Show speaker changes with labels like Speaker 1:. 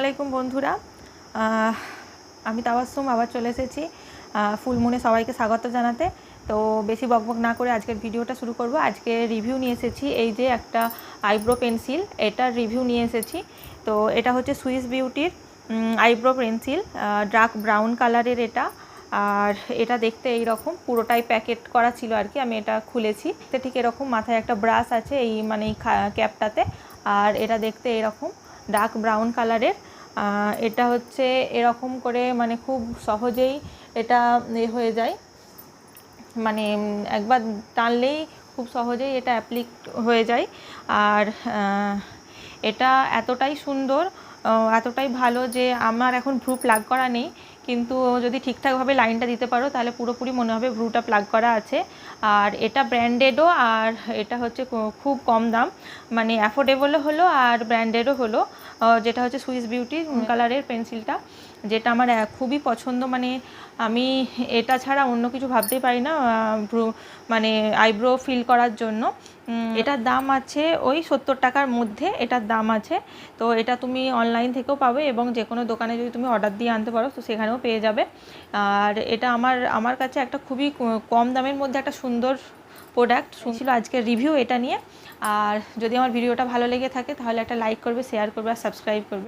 Speaker 1: আলাইকুম বন্ধুরা, আমি তাবাসসুম আবার চলে এসেছি ফুল মুনে সবাইকে স্বাগত জানাতে। তো বেশি বকবক না করে আজকের ভিডিওটা শুরু করব। আজকে রিভিউ নিয়ে এসেছি এই যে একটা আইব্রো পেন্সিল, এটার রিভিউ নিয়ে এসেছি। তো এটা হচ্ছে সুইস বিউটির আইব্রো পেন্সিল, ডার্ক ব্রাউন কালারের এটা। আর এটা দেখতে এই রকম পুরোটাই প্যাকেট করা ছিল আর কি, আমি এটা খুলেছি। ঠিক এরকম মাথায় একটা ব্রাশ আছে এই মানে এই ক্যাপটাতে, আর এটা দেখতে এরকম ডার্ক ব্রাউন কালারের। এটা হচ্ছে এরকম করে মানে খুব সহজেই এটা হয়ে যায়, মানে একবার টানলেই খুব সহজেই এটা অ্যাপ্লিক হয়ে যায়। আর এটা এতটাই সুন্দর, এতটাই ভালো যে আমার এখন ভ্রু প্লাগ করা নেই, কিন্তু যদি ঠিকঠাকভাবে লাইনটা দিতে পারো তাহলে পুরোপুরি মনে হবে ভ্রুটা প্লাগ করা আছে। আর এটা ব্র্যান্ডেডও, আর এটা হচ্ছে খুব কম দাম, মানে অ্যাফোর্ডেবলও হলো আর ব্র্যান্ডেডও হলো। যেটা হচ্ছে সুইস বিউটি কালারের পেন্সিলটা, যেটা আমার খুবই পছন্দ। মানে আমি এটা ছাড়া অন্য কিছু ভাবতেই পারি না ভ্রু মানে আইব্রো ফিল করার জন্য। এটার দাম আছে ওই 70 টাকার মধ্যে এটার দাম আছে। তো এটা তুমি অনলাইন থেকেও পাবে এবং যে কোনো দোকানে যদি তুমি অর্ডার দিয়ে আনতে পারো তো সেখানেও পেয়ে যাবে। আর এটা আমার কাছে একটা খুবই কম দামের মধ্যে একটা সুন্দর প্রোডাক্ট ছিল আজকের রিভিউ এটা নিয়ে। আর যদি আমার ভিডিওটা ভালো লেগে থাকে তাহলে একটা লাইক করবে, শেয়ার করবে আর সাবস্ক্রাইব করবে।